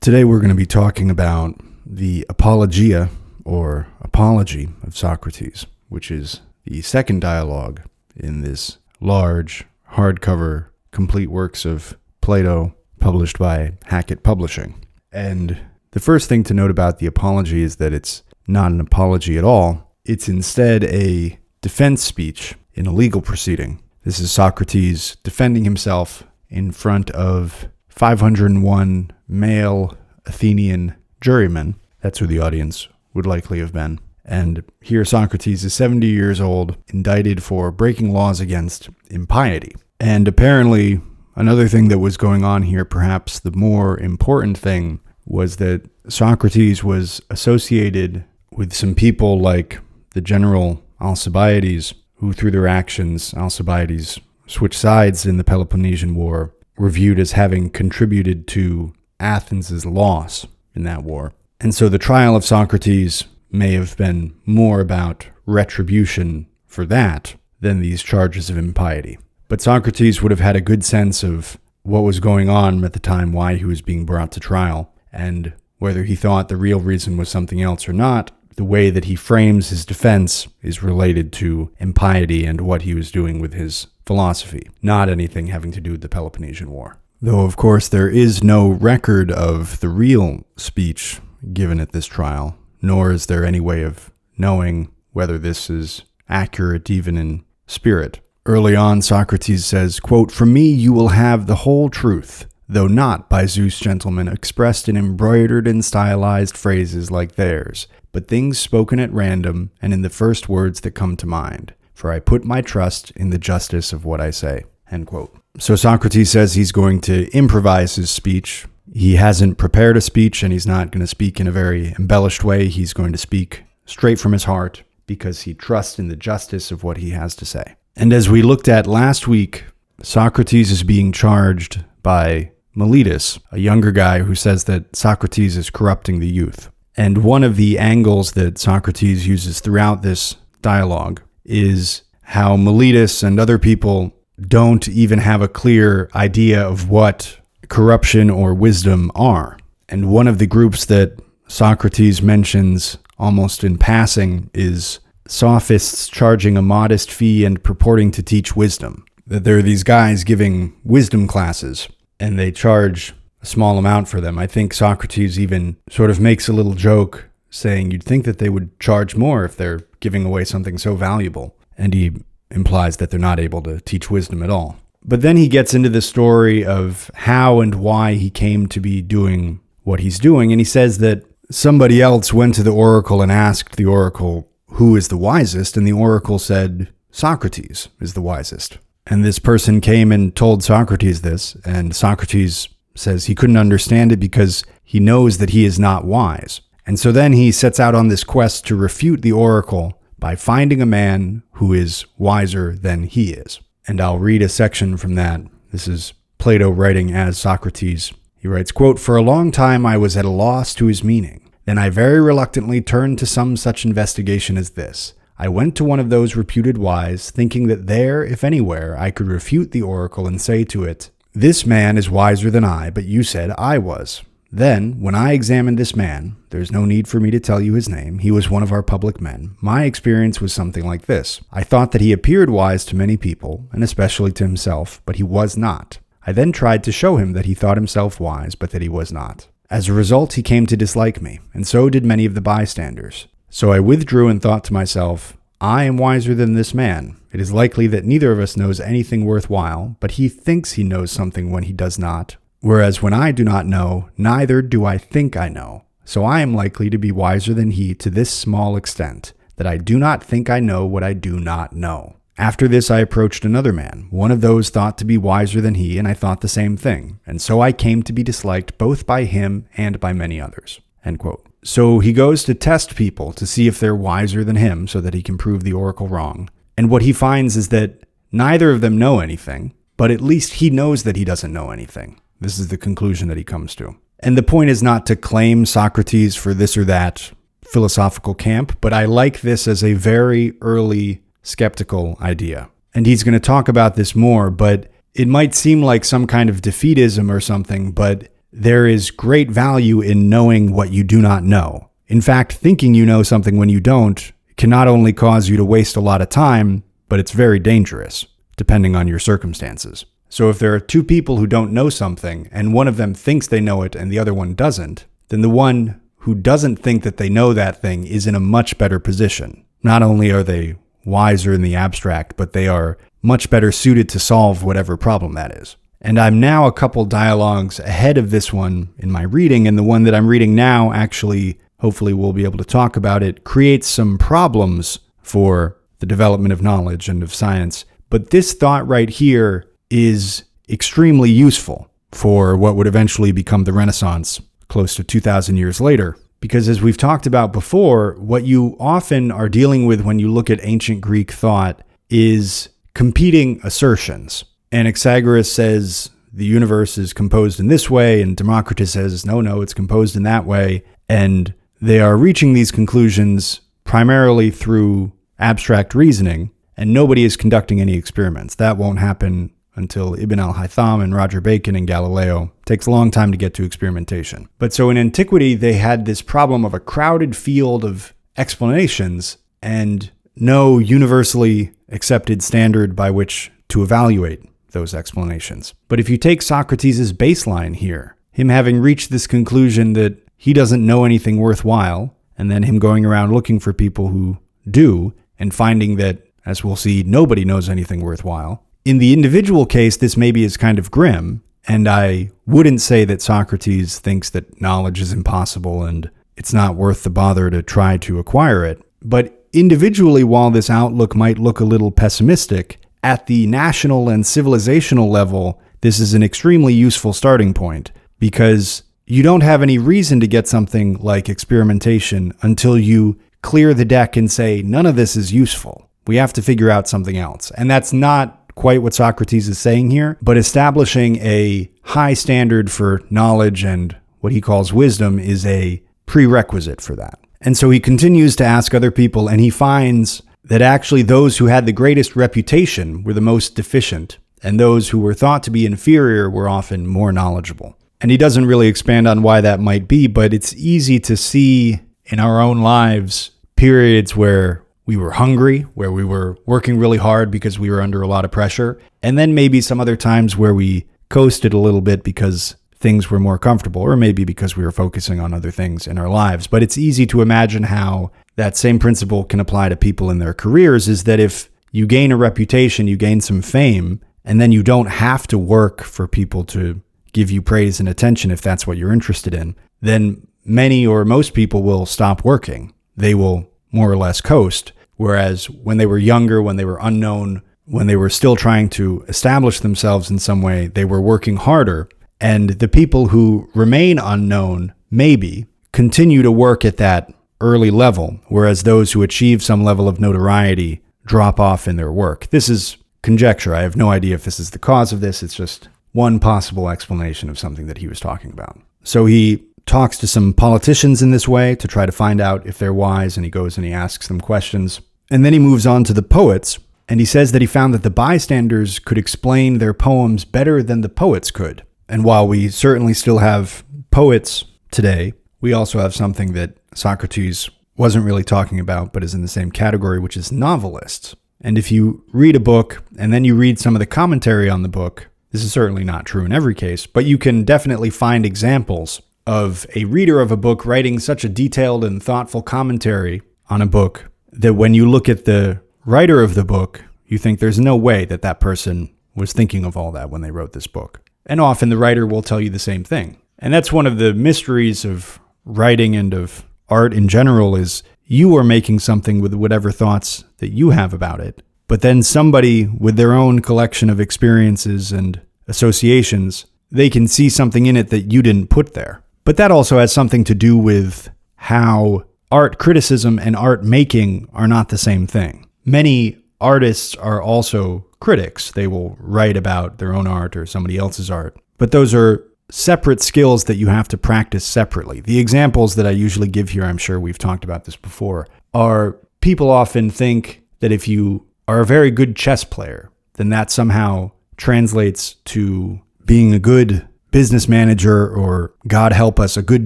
Today we're going to be talking about the Apologia, or Apology of Socrates, which is the second dialogue in this large, hardcover, complete works of Plato published by Hackett Publishing. And the first thing to note about the Apology is that it's not an apology at all. It's instead a defense speech in a legal proceeding. This is Socrates defending himself in front of 501 male Athenian jurymen. That's who the audience would likely have been. And here Socrates is 70 years old, indicted for breaking laws against impiety. And apparently, another thing that was going on here, perhaps the more important thing, was that Socrates was associated with some people like the general Alcibiades, who through their actions, Alcibiades switched sides in the Peloponnesian War, were viewed as having contributed to Athens' loss in that war. And so the trial of Socrates may have been more about retribution for that than these charges of impiety. But Socrates would have had a good sense of what was going on at the time, why he was being brought to trial, and whether he thought the real reason was something else or not. The way that he frames his defense is related to impiety and what he was doing with his philosophy, not anything having to do with the Peloponnesian War. Though, of course, there is no record of the real speech given at this trial, nor is there any way of knowing whether this is accurate even in spirit. Early on, Socrates says, quote, "From me you will have the whole truth, though not by Zeus gentlemen expressed in embroidered and stylized phrases like theirs, but things spoken at random and in the first words that come to mind, for I put my trust in the justice of what I say." End quote. So Socrates says he's going to improvise his speech. He hasn't prepared a speech, and he's not going to speak in a very embellished way. He's going to speak straight from his heart because he trusts in the justice of what he has to say. And as we looked at last week, Socrates is being charged by Miletus, a younger guy who says that Socrates is corrupting the youth. And one of the angles that Socrates uses throughout this dialogue is how Miletus and other people don't even have a clear idea of what corruption or wisdom are. And one of the groups that Socrates mentions almost in passing is sophists charging a modest fee and purporting to teach wisdom. That there are these guys giving wisdom classes, and they charge a small amount for them. I think Socrates even sort of makes a little joke saying you'd think that they would charge more if they're giving away something so valuable. And he implies that they're not able to teach wisdom at all. But then he gets into the story of how and why he came to be doing what he's doing. And he says that somebody else went to the oracle and asked the oracle, who is the wisest? And the oracle said, Socrates is the wisest. And this person came and told Socrates this, and Socrates says he couldn't understand it because he knows that he is not wise. And so then he sets out on this quest to refute the oracle by finding a man who is wiser than he is. And I'll read a section from that. This is Plato writing as Socrates. He writes, quote, "For a long time I was at a loss to his meaning. Then I very reluctantly turned to some such investigation as this. I went to one of those reputed wise, thinking that there, if anywhere, I could refute the oracle and say to it, this man is wiser than I, but you said I was. Then, when I examined this man, there's no need for me to tell you his name, he was one of our public men, my experience was something like this. I thought that he appeared wise to many people, and especially to himself, but he was not. I then tried to show him that he thought himself wise, but that he was not. As a result, he came to dislike me, and so did many of the bystanders. So I withdrew and thought to myself, I am wiser than this man. It is likely that neither of us knows anything worthwhile, but he thinks he knows something when he does not. Whereas when I do not know, neither do I think I know. So I am likely to be wiser than he to this small extent, that I do not think I know what I do not know. After this I approached another man, one of those thought to be wiser than he, and I thought the same thing. And so I came to be disliked both by him and by many others." End quote. So he goes to test people to see if they're wiser than him so that he can prove the oracle wrong. And what he finds is that neither of them know anything, but at least he knows that he doesn't know anything. This is the conclusion that he comes to. And the point is not to claim Socrates for this or that philosophical camp, but I like this as a very early skeptical idea. And he's going to talk about this more, but it might seem like some kind of defeatism or something, but there is great value in knowing what you do not know. In fact, thinking you know something when you don't can not only cause you to waste a lot of time, but it's very dangerous, depending on your circumstances. So if there are two people who don't know something, and one of them thinks they know it and the other one doesn't, then the one who doesn't think that they know that thing is in a much better position. Not only are they wiser in the abstract, but they are much better suited to solve whatever problem that is. And I'm now a couple dialogues ahead of this one in my reading, and the one that I'm reading now actually, hopefully we'll be able to talk about it, creates some problems for the development of knowledge and of science. But this thought right here is extremely useful for what would eventually become the Renaissance close to 2,000 years later. Because as we've talked about before, what you often are dealing with when you look at ancient Greek thought is competing assertions. Anaxagoras says the universe is composed in this way, and Democritus says, no, it's composed in that way. And they are reaching these conclusions primarily through abstract reasoning, and nobody is conducting any experiments. That won't happen until Ibn al-Haytham and Roger Bacon and Galileo. It takes a long time to get to experimentation. But so in antiquity, they had this problem of a crowded field of explanations and no universally accepted standard by which to evaluate those explanations. But if you take Socrates' baseline here, him having reached this conclusion that he doesn't know anything worthwhile, and then him going around looking for people who do, and finding that, as we'll see, nobody knows anything worthwhile. In the individual case, this maybe is kind of grim, and I wouldn't say that Socrates thinks that knowledge is impossible and it's not worth the bother to try to acquire it. But individually, while this outlook might look a little pessimistic, at the national and civilizational level, this is an extremely useful starting point, because you don't have any reason to get something like experimentation until you clear the deck and say, none of this is useful. We have to figure out something else. And that's not quite what Socrates is saying here, but establishing a high standard for knowledge and what he calls wisdom is a prerequisite for that. And so he continues to ask other people, and he finds that actually those who had the greatest reputation were the most deficient, and those who were thought to be inferior were often more knowledgeable. And he doesn't really expand on why that might be, but it's easy to see in our own lives periods where we were hungry, where we were working really hard because we were under a lot of pressure, and then maybe some other times where we coasted a little bit because things were more comfortable, or maybe because we were focusing on other things in our lives. But it's easy to imagine how that same principle can apply to people in their careers, is that if you gain a reputation, you gain some fame, and then you don't have to work for people to give you praise and attention if that's what you're interested in, then many or most people will stop working. They will more or less coast. Whereas when they were younger, when they were unknown, when they were still trying to establish themselves in some way, they were working harder. And the people who remain unknown, maybe, continue to work at that early level, whereas those who achieve some level of notoriety drop off in their work. This is conjecture. I have no idea if this is the cause of this. It's just one possible explanation of something that he was talking about. So he talks to some politicians in this way to try to find out if they're wise, and he goes and he asks them questions. And then he moves on to the poets, and he says that he found that the bystanders could explain their poems better than the poets could. And while we certainly still have poets today, we also have something that Socrates wasn't really talking about, but is in the same category, which is novelists. And if you read a book and then you read some of the commentary on the book, this is certainly not true in every case, but you can definitely find examples of a reader of a book writing such a detailed and thoughtful commentary on a book that when you look at the writer of the book, you think there's no way that that person was thinking of all that when they wrote this book. And often the writer will tell you the same thing. And that's one of the mysteries of writing and of art in general, is you are making something with whatever thoughts that you have about it. But then somebody with their own collection of experiences and associations, they can see something in it that you didn't put there. But that also has something to do with how art criticism and art making are not the same thing. Many artists are also critics. They will write about their own art or somebody else's art. But those are separate skills that you have to practice separately. The examples that I usually give here, I'm sure we've talked about this before, are people often think that if you are a very good chess player, then that somehow translates to being a good business manager or, God help us, a good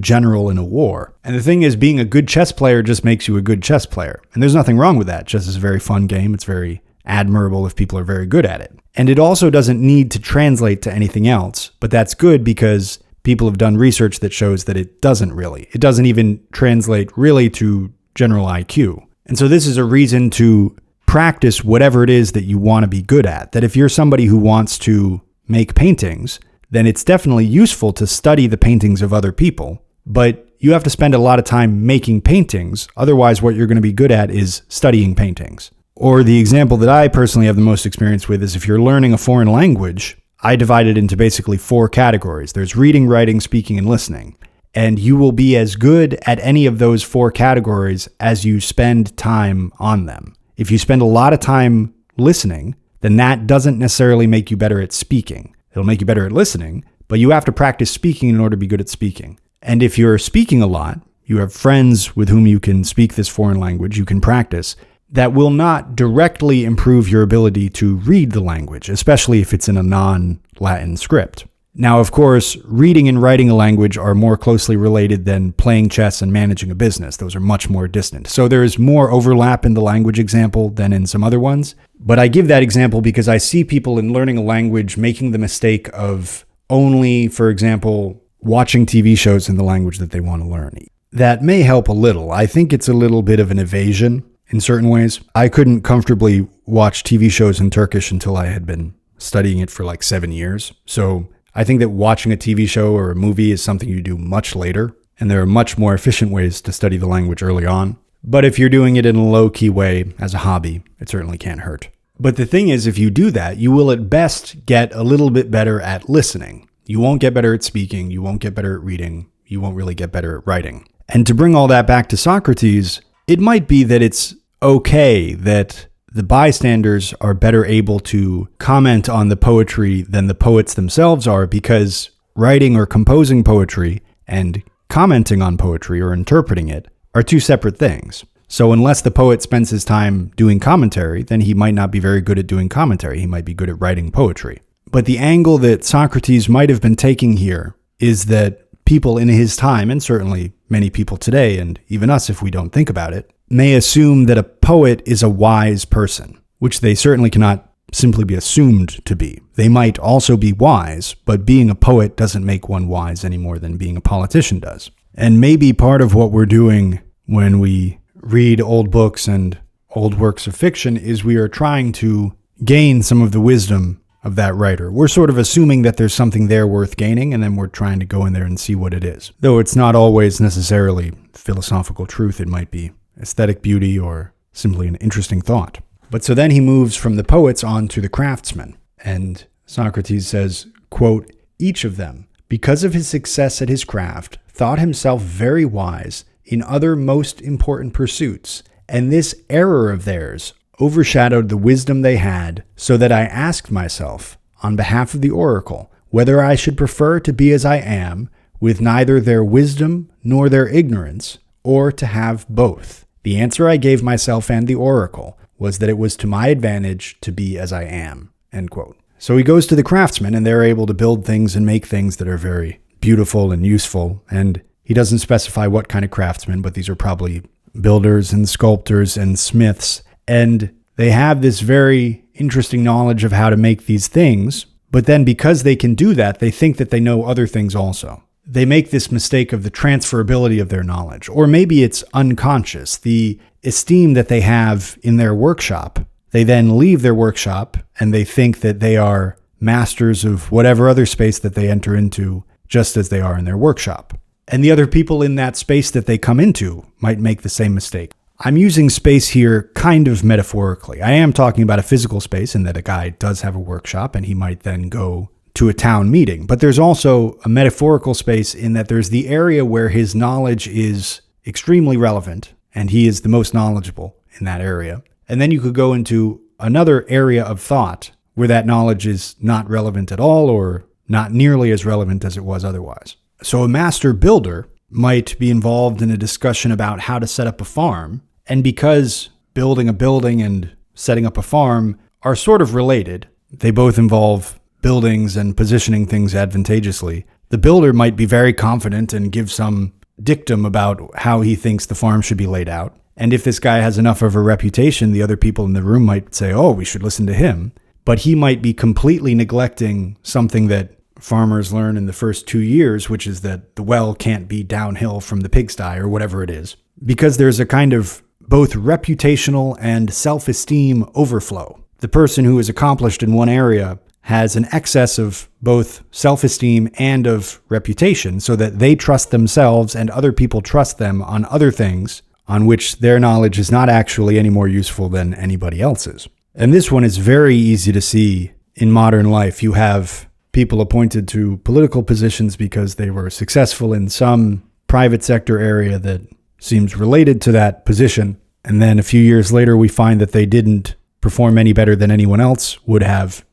general in a war. And the thing is, being a good chess player just makes you a good chess player. And there's nothing wrong with that. Chess is a very fun game. It's very admirable if people are very good at it. And it also doesn't need to translate to anything else. But that's good because people have done research that shows that it doesn't really. It doesn't even translate really to general IQ. And so this is a reason to practice whatever it is that you want to be good at. That if you're somebody who wants to make paintings, then it's definitely useful to study the paintings of other people. But you have to spend a lot of time making paintings. Otherwise, what you're going to be good at is studying paintings. Or the example that I personally have the most experience with is if you're learning a foreign language, I divide it into basically 4 categories. There's reading, writing, speaking, and listening. And you will be as good at any of those 4 categories as you spend time on them. If you spend a lot of time listening, then that doesn't necessarily make you better at speaking. It'll make you better at listening, but you have to practice speaking in order to be good at speaking. And if you're speaking a lot, you have friends with whom you can speak this foreign language, you can practice, that will not directly improve your ability to read the language, especially if it's in a non-Latin script. Now, of course, reading and writing a language are more closely related than playing chess and managing a business. Those are much more distant. So there is more overlap in the language example than in some other ones. But I give that example because I see people in learning a language making the mistake of only, for example, watching TV shows in the language that they want to learn. That may help a little. I think it's a little bit of an evasion in certain ways. I couldn't comfortably watch TV shows in Turkish until I had been studying it for like 7 years. So I think that watching a TV show or a movie is something you do much later, and there are much more efficient ways to study the language early on. But if you're doing it in a low-key way as a hobby, it certainly can't hurt. But the thing is, if you do that, you will at best get a little bit better at listening. You won't get better at speaking, you won't get better at reading, you won't really get better at writing. And to bring all that back to Socrates, it might be that it's okay that the bystanders are better able to comment on the poetry than the poets themselves are, because writing or composing poetry and commenting on poetry or interpreting it are 2 separate things. So unless the poet spends his time doing commentary, then he might not be very good at doing commentary. He might be good at writing poetry. But the angle that Socrates might have been taking here is that people in his time, and certainly many people today, and even us if we don't think about it, may assume that a poet is a wise person, which they certainly cannot simply be assumed to be. They might also be wise, but being a poet doesn't make one wise any more than being a politician does. And maybe part of what we're doing when we read old books and old works of fiction is we are trying to gain some of the wisdom of that writer. We're sort of assuming that there's something there worth gaining, and then we're trying to go in there and see what it is. Though it's not always necessarily philosophical truth, it might be aesthetic beauty or simply an interesting thought. But so then he moves from the poets on to the craftsmen. And Socrates says, quote, "Each of them, because of his success at his craft, thought himself very wise in other most important pursuits, and this error of theirs overshadowed the wisdom they had, so that I asked myself, on behalf of the oracle, whether I should prefer to be as I am, with neither their wisdom nor their ignorance, or to have both. The answer I gave myself and the oracle was that it was to my advantage to be as I am." End quote. So he goes to the craftsmen, and they're able to build things and make things that are very beautiful and useful. And he doesn't specify what kind of craftsmen, but these are probably builders and sculptors and smiths. And they have this very interesting knowledge of how to make these things. But then because they can do that, they think that they know other things also. They make this mistake of the transferability of their knowledge, or maybe it's unconscious, the esteem that they have in their workshop. They then leave their workshop and they think that they are masters of whatever other space that they enter into, just as they are in their workshop. And the other people in that space that they come into might make the same mistake. I'm using space here kind of metaphorically. I am talking about a physical space in that a guy does have a workshop and he might then go to a town meeting. But there's also a metaphorical space in that there's the area where his knowledge is extremely relevant and he is the most knowledgeable in that area. And then you could go into another area of thought where that knowledge is not relevant at all or not nearly as relevant as it was otherwise. So a master builder might be involved in a discussion about how to set up a farm. And because building a building and setting up a farm are sort of related, they both involve buildings and positioning things advantageously, the builder might be very confident and give some dictum about how he thinks the farm should be laid out. And if this guy has enough of a reputation, the other people in the room might say, oh, we should listen to him. But he might be completely neglecting something that farmers learn in the first 2 years, which is that the well can't be downhill from the pigsty or whatever it is, because there's a kind of both reputational and self-esteem overflow. The person who is accomplished in one area has an excess of both self-esteem and of reputation, so that they trust themselves and other people trust them on other things on which their knowledge is not actually any more useful than anybody else's. And this one is very easy to see in modern life. You have people appointed to political positions because they were successful in some private sector area that seems related to that position. And then a few years later, we find that they didn't perform any better than anyone else would have,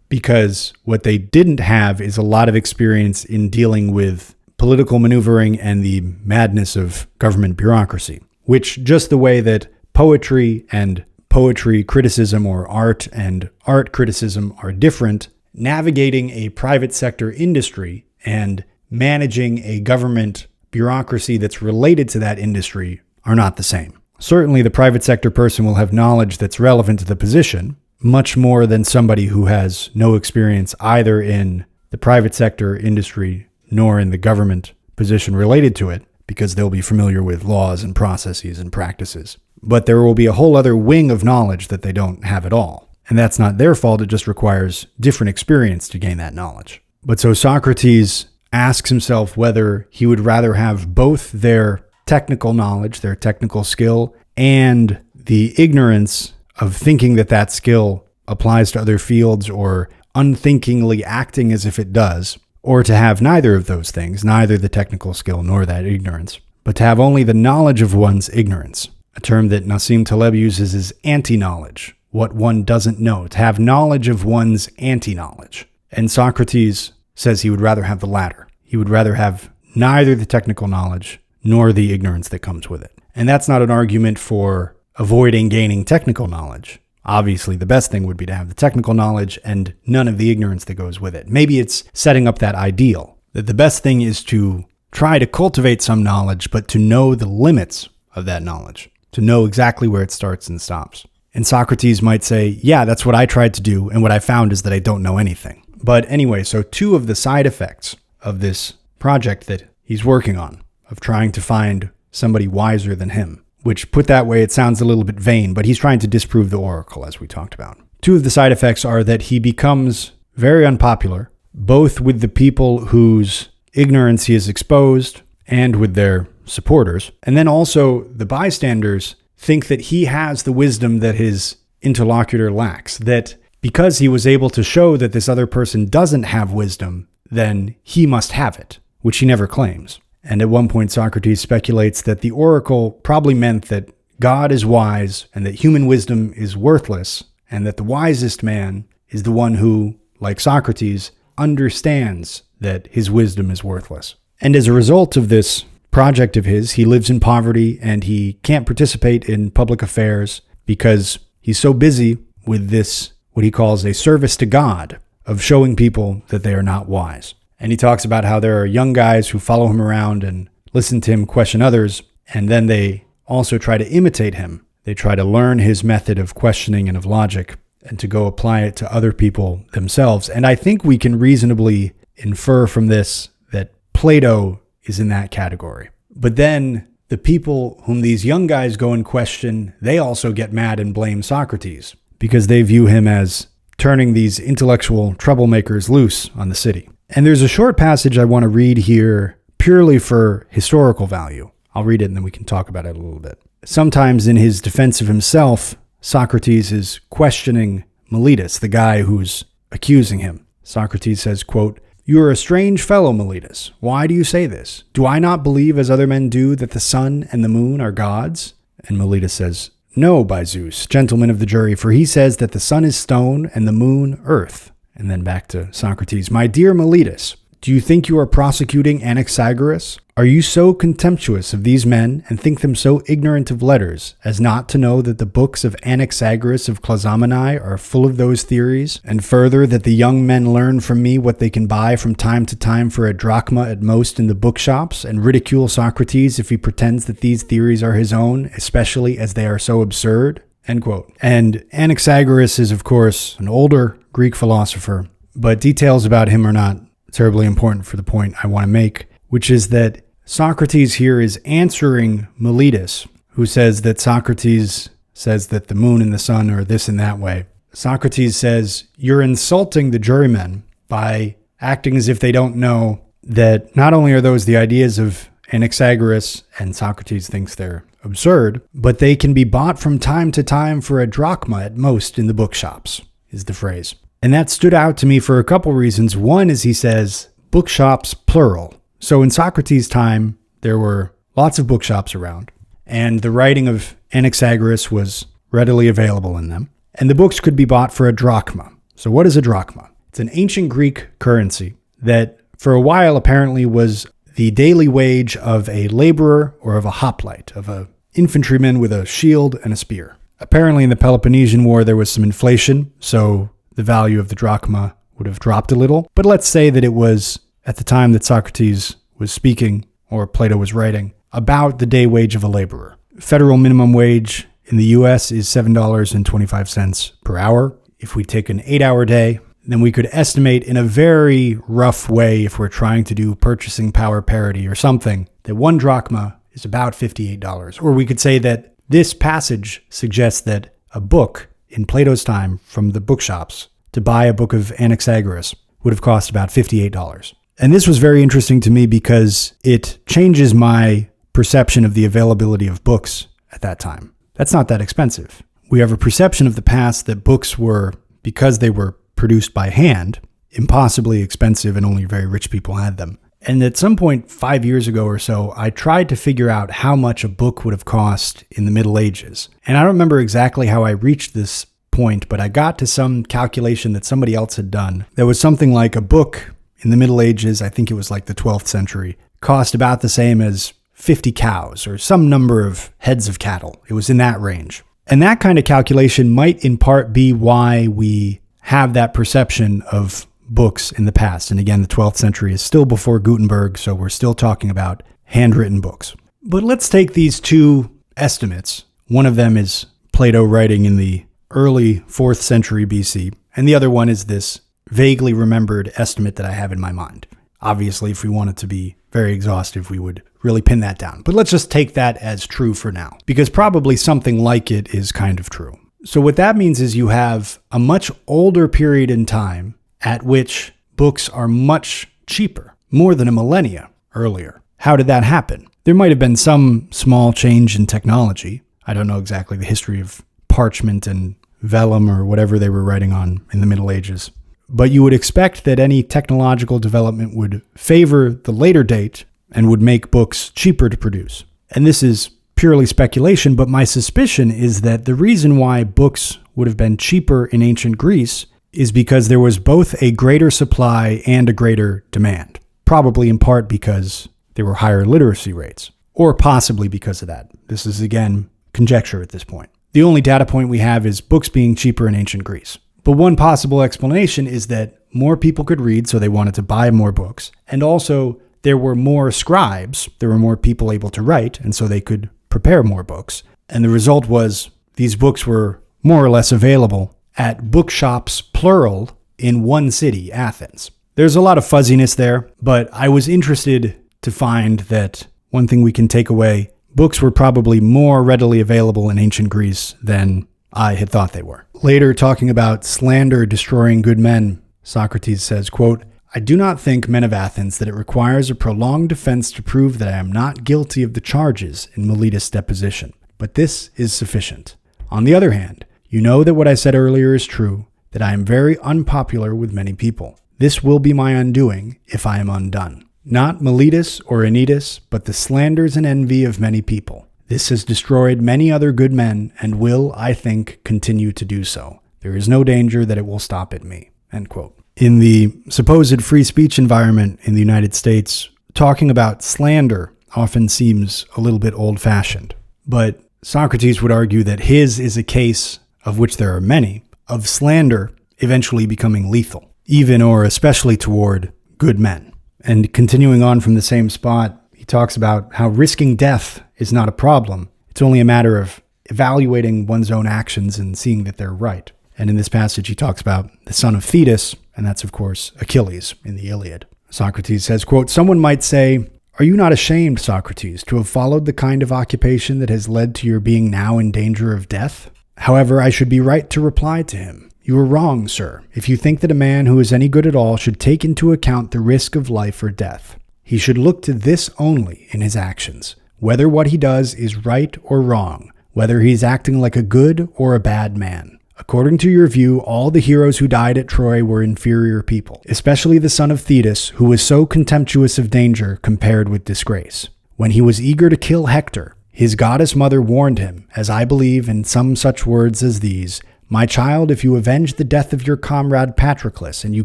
because what they didn't have is a lot of experience in dealing with political maneuvering and the madness of government bureaucracy, which, just the way that poetry and poetry criticism or art and art criticism are different, navigating a private sector industry and managing a government bureaucracy that's related to that industry are not the same. Certainly, the private sector person will have knowledge that's relevant to the position, much more than somebody who has no experience either in the private sector industry nor in the government position related to it, because they'll be familiar with laws and processes and practices. But there will be a whole other wing of knowledge that they don't have at all. And that's not their fault. It just requires different experience to gain that knowledge. But so Socrates asks himself whether he would rather have both their technical knowledge, their technical skill, and the ignorance of thinking that that skill applies to other fields, or unthinkingly acting as if it does, or to have neither of those things, neither the technical skill nor that ignorance, but to have only the knowledge of one's ignorance. A term that Nassim Taleb uses is anti-knowledge, what one doesn't know, to have knowledge of one's anti-knowledge. And Socrates says he would rather have the latter. He would rather have neither the technical knowledge nor the ignorance that comes with it. And that's not an argument for avoiding gaining technical knowledge. Obviously, the best thing would be to have the technical knowledge and none of the ignorance that goes with it. Maybe it's setting up that ideal, that the best thing is to try to cultivate some knowledge, but to know the limits of that knowledge, to know exactly where it starts and stops. And Socrates might say, yeah, that's what I tried to do, and what I found is that I don't know anything. But anyway, so two of the side effects of this project that he's working on, of trying to find somebody wiser than him, which, put that way, it sounds a little bit vain, but he's trying to disprove the oracle, as we talked about. Two of the side effects are that he becomes very unpopular, both with the people whose ignorance he has exposed and with their supporters. And then also the bystanders think that he has the wisdom that his interlocutor lacks, that because he was able to show that this other person doesn't have wisdom, then he must have it, which he never claims. And at one point, Socrates speculates that the oracle probably meant that God is wise and that human wisdom is worthless, and that the wisest man is the one who, like Socrates, understands that his wisdom is worthless. And as a result of this project of his, he lives in poverty and he can't participate in public affairs because he's so busy with this, what he calls a service to God, of showing people that they are not wise. And he talks about how there are young guys who follow him around and listen to him question others, and then they also try to imitate him. They try to learn his method of questioning and of logic and to go apply it to other people themselves. And I think we can reasonably infer from this that Plato is in that category. But then the people whom these young guys go and question, they also get mad and blame Socrates because they view him as turning these intellectual troublemakers loose on the city. And there's a short passage I want to read here purely for historical value. I'll read it and then we can talk about it a little bit. Sometimes in his defense of himself, Socrates is questioning Meletus, the guy who's accusing him. Socrates says, quote, "You are a strange fellow, Meletus. Why do you say this? Do I not believe, as other men do, that the sun and the moon are gods?" And Meletus says, "No, by Zeus, gentlemen of the jury, for he says that the sun is stone and the moon earth." And then back to Socrates, "My dear Meletus, Do you think you are prosecuting Anaxagoras? Are you so contemptuous of these men and think them so ignorant of letters as not to know that the books of Anaxagoras of Clazomenae are full of those theories, and further that the young men learn from me what they can buy from time to time for a drachma at most in the bookshops, and ridicule Socrates if he pretends that these theories are his own, especially as they are so absurd? End quote. And Anaxagoras is, of course, an older Greek philosopher, but details about him are not terribly important for the point I want to make, which is that Socrates here is answering Meletus, who says that Socrates says that the moon and the sun are this and that way. Socrates says, you're insulting the jurymen by acting as if they don't know that not only are those the ideas of Anaxagoras, and Socrates thinks they're absurd, but they can be bought from time to time for a drachma at most in the bookshops, is the phrase. And that stood out to me for a couple reasons. One is he says bookshops plural. So in Socrates' time, there were lots of bookshops around, and the writing of Anaxagoras was readily available in them. And the books could be bought for a drachma. So what is a drachma? It's an ancient Greek currency that for a while apparently was the daily wage of a laborer or of a hoplite, of an infantryman with a shield and a spear. Apparently in the Peloponnesian War, there was some inflation, so the value of the drachma would have dropped a little. But let's say that it was, at the time that Socrates was speaking, or Plato was writing, about the day wage of a laborer. Federal minimum wage in the US is $7.25 per hour. If we take an 8-hour day, then we could estimate in a very rough way, if we're trying to do purchasing power parity or something, that one drachma is about $58. Or we could say that this passage suggests that a book in Plato's time from the bookshops to buy a book of Anaxagoras would have cost about $58. And this was very interesting to me because it changes my perception of the availability of books at that time. That's not that expensive. We have a perception of the past that books were, because they were produced by hand, impossibly expensive and only very rich people had them. And at some point 5 years ago or so, I tried to figure out how much a book would have cost in the Middle Ages. And I don't remember exactly how I reached this point, but I got to some calculation that somebody else had done. There was something like a book in the Middle Ages, I think it was like the 12th century, cost about the same as 50 cows or some number of heads of cattle. It was in that range. And that kind of calculation might in part be why we have that perception of books in the past. And again, the 12th century is still before Gutenberg, so we're still talking about handwritten books. But let's take these two estimates. One of them is Plato writing in the early 4th century BC, and the other one is this vaguely remembered estimate that I have in my mind. Obviously, if we wanted to be very exhaustive, we would really pin that down. But let's just take that as true for now, because probably something like it is kind of true. So what that means is you have a much older period in time at which books are much cheaper, more than a millennia earlier. How did that happen? There might have been some small change in technology. I don't know exactly the history of parchment and vellum or whatever they were writing on in the Middle Ages. But you would expect that any technological development would favor the later date and would make books cheaper to produce. And this is purely speculation, but my suspicion is that the reason why books would have been cheaper in ancient Greece is because there was both a greater supply and a greater demand, probably in part because there were higher literacy rates, or possibly because of that. This is, again, conjecture at this point. The only data point we have is books being cheaper in ancient Greece. But one possible explanation is that more people could read, so they wanted to buy more books, and also there were more scribes, there were more people able to write, and so they could prepare more books. And the result was these books were more or less available at bookshops, plural, in one city, Athens. There's a lot of fuzziness there, but I was interested to find that one thing we can take away, books were probably more readily available in ancient Greece than I had thought they were. Later, talking about slander destroying good men, Socrates says, quote, I do not think, men of Athens, that it requires a prolonged defense to prove that I am not guilty of the charges in Meletus' deposition, but this is sufficient. On the other hand, you know that what I said earlier is true, that I am very unpopular with many people. This will be my undoing if I am undone. Not Meletus or Anytus, but the slanders and envy of many people. This has destroyed many other good men and will, I think, continue to do so. There is no danger that it will stop at me. End quote. In the supposed free speech environment in the United States, talking about slander often seems a little bit old-fashioned. But Socrates would argue that his is a case, of which there are many, of slander eventually becoming lethal, even or especially toward good men. And continuing on from the same spot, he talks about how risking death is not a problem. It's only a matter of evaluating one's own actions and seeing that they're right. And in this passage, he talks about the son of Thetis, and that's, of course, Achilles in the Iliad. Socrates says, quote, "Someone might say, 'Are you not ashamed, Socrates, to have followed the kind of occupation that has led to your being now in danger of death?' However, I should be right to reply to him, 'You are wrong, sir, if you think that a man who is any good at all should take into account the risk of life or death. He should look to this only in his actions, whether what he does is right or wrong, whether he is acting like a good or a bad man. According to your view, all the heroes who died at Troy were inferior people, especially the son of Thetis, who was so contemptuous of danger compared with disgrace. When he was eager to kill Hector, his goddess mother warned him, as I believe in some such words as these, 'My child, if you avenge the death of your comrade Patroclus and you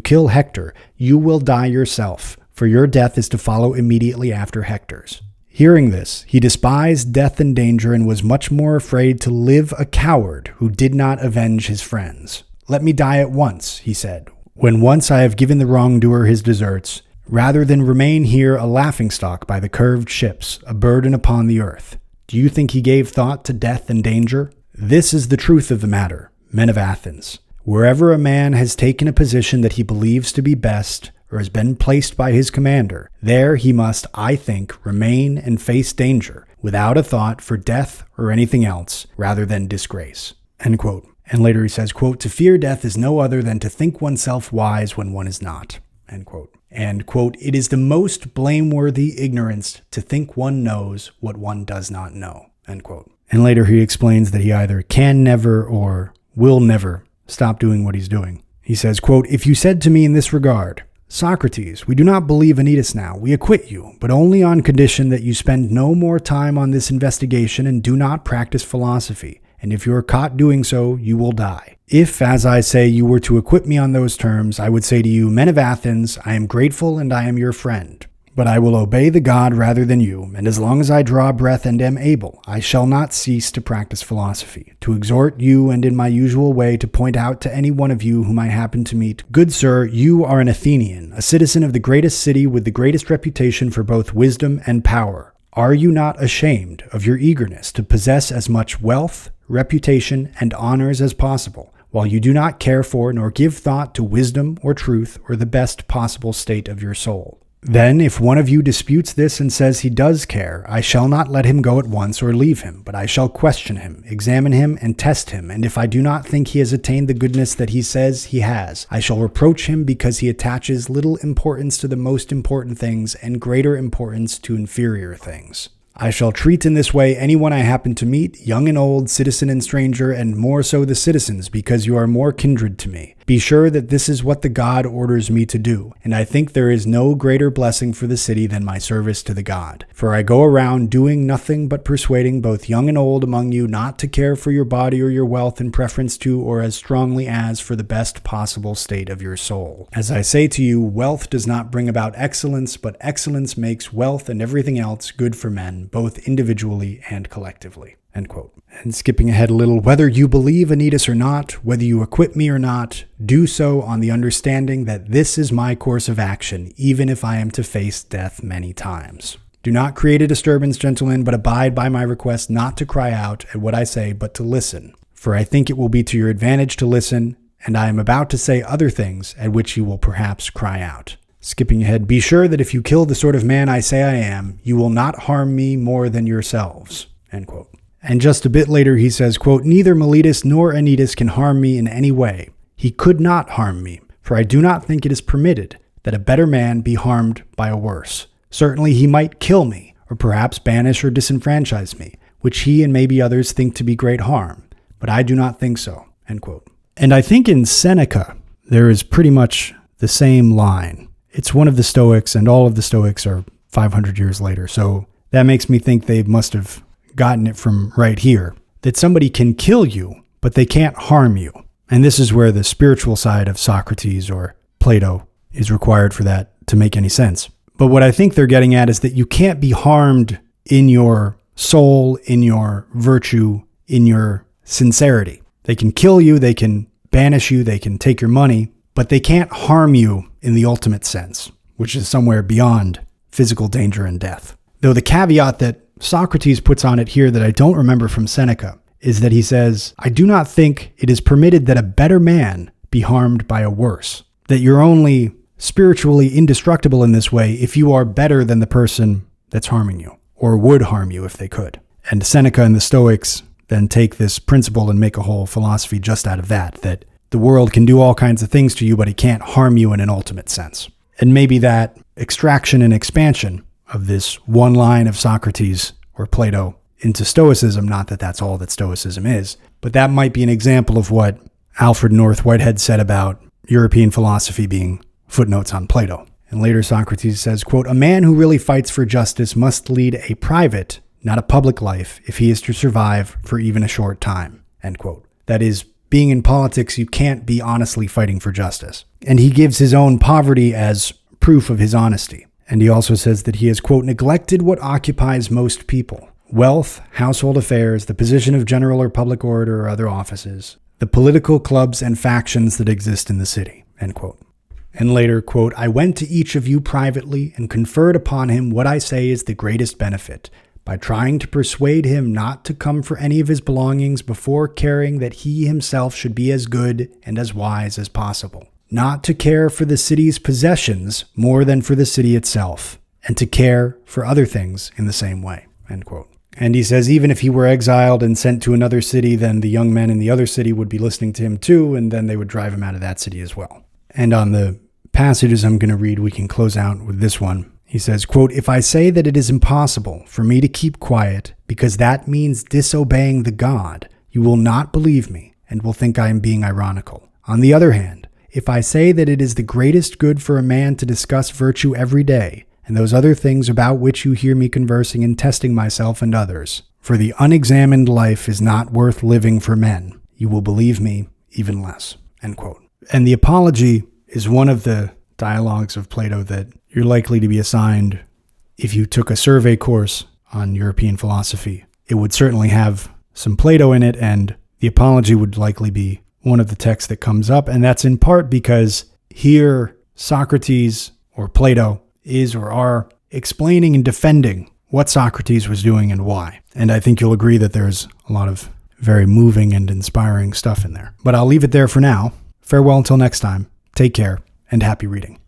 kill Hector, you will die yourself, for your death is to follow immediately after Hector's.' Hearing this, he despised death and danger and was much more afraid to live a coward who did not avenge his friends. 'Let me die at once,' he said, 'when once I have given the wrongdoer his deserts, rather than remain here a laughingstock by the curved ships, a burden upon the earth.' Do you think he gave thought to death and danger? This is the truth of the matter, men of Athens. Wherever a man has taken a position that he believes to be best, or has been placed by his commander, there he must, I think, remain and face danger, without a thought for death or anything else, rather than disgrace." End quote. And later he says, quote, "To fear death is no other than to think oneself wise when one is not." End quote. And, quote, "It is the most blameworthy ignorance to think one knows what one does not know." End quote. And later he explains that he either can never or will never stop doing what he's doing. He says, quote, "If you said to me in this regard, 'Socrates, we do not believe Anytus now. We acquit you, but only on condition that you spend no more time on this investigation and do not practice philosophy. And if you are caught doing so, you will die.' If, as I say, you were to acquit me on those terms, I would say to you, 'Men of Athens, I am grateful and I am your friend. But I will obey the god rather than you, and as long as I draw breath and am able, I shall not cease to practice philosophy, to exhort you and in my usual way to point out to any one of you whom I happen to meet, good sir, you are an Athenian, a citizen of the greatest city with the greatest reputation for both wisdom and power. Are you not ashamed of your eagerness to possess as much wealth, reputation, and honors as possible, while you do not care for nor give thought to wisdom or truth or the best possible state of your soul? Then, if one of you disputes this and says he does care, I shall not let him go at once or leave him, but I shall question him, examine him, and test him, and if I do not think he has attained the goodness that he says he has, I shall reproach him because he attaches little importance to the most important things and greater importance to inferior things. I shall treat in this way anyone I happen to meet, young and old, citizen and stranger, and more so the citizens, because you are more kindred to me. Be sure that this is what the god orders me to do, and I think there is no greater blessing for the city than my service to the god. For I go around doing nothing but persuading both young and old among you not to care for your body or your wealth in preference to or as strongly as for the best possible state of your soul. As I say to you, wealth does not bring about excellence, but excellence makes wealth and everything else good for men, both individually and collectively." End quote. And skipping ahead a little, whether you believe Anytus or not, whether you acquit me or not, do so on the understanding that this is my course of action, even if I am to face death many times. Do not create a disturbance, gentlemen, but abide by my request not to cry out at what I say, but to listen. For I think it will be to your advantage to listen, and I am about to say other things at which you will perhaps cry out. Skipping ahead, be sure that if you kill the sort of man I say I am, you will not harm me more than yourselves. End quote. And just a bit later he says, quote, "Neither Meletus nor Anytus can harm me in any way. He could not harm me, for I do not think it is permitted that a better man be harmed by a worse. Certainly he might kill me, or perhaps banish or disenfranchise me, which he and maybe others think to be great harm, but I do not think so." End quote. And I think in Seneca, there is pretty much the same line. It's one of the Stoics, and all of the Stoics are 500 years later, so that makes me think they must have gotten it from right here, that somebody can kill you, but they can't harm you. And this is where the spiritual side of Socrates, or Plato is required for that to make any sense. But what I think they're getting at is that you can't be harmed in your soul, in your virtue, in your sincerity. They can kill you, they can banish you, they can take your money, but they can't harm you in the ultimate sense, which is somewhere beyond physical danger and death. Though the caveat that Socrates puts on it here that I don't remember from Seneca is that he says, I do not think it is permitted that a better man be harmed by a worse. That you're only spiritually indestructible in this way if you are better than the person that's harming you, or would harm you if they could. And Seneca and the Stoics then take this principle and make a whole philosophy just out of that the world can do all kinds of things to you, but it can't harm you in an ultimate sense. And maybe that extraction and expansion of this one line of Socrates or Plato into Stoicism, not that that's all that Stoicism is, but that might be an example of what Alfred North Whitehead said about European philosophy being footnotes on Plato. And later Socrates says, quote, a man who really fights for justice must lead a private, not a public life if he is to survive for even a short time, end quote. That is, being in politics, you can't be honestly fighting for justice. And he gives his own poverty as proof of his honesty. And he also says that he has, quote, neglected what occupies most people: wealth, household affairs, the position of general or public orator or other offices, the political clubs and factions that exist in the city, end quote. And later, quote, I went to each of you privately and conferred upon him what I say is the greatest benefit, by trying to persuade him not to come for any of his belongings before caring that he himself should be as good and as wise as possible, not to care for the city's possessions more than for the city itself, and to care for other things in the same way, end quote. And he says even if he were exiled and sent to another city, then the young men in the other city would be listening to him too, and then they would drive him out of that city as well. And on the passages I'm going to read, we can close out with this one. He says, quote, if I say that it is impossible for me to keep quiet because that means disobeying the God, you will not believe me and will think I am being ironical. On the other hand, if I say that it is the greatest good for a man to discuss virtue every day, and those other things about which you hear me conversing and testing myself and others, for the unexamined life is not worth living for men, you will believe me even less, end quote. And the Apology is one of the dialogues of Plato that you're likely to be assigned if you took a survey course on European philosophy. It would certainly have some Plato in it, and the Apology would likely be one of the texts that comes up, and that's in part because here Socrates or Plato is or are explaining and defending what Socrates was doing and why. And I think you'll agree that there's a lot of very moving and inspiring stuff in there. But I'll leave it there for now. Farewell until next time. Take care and happy reading.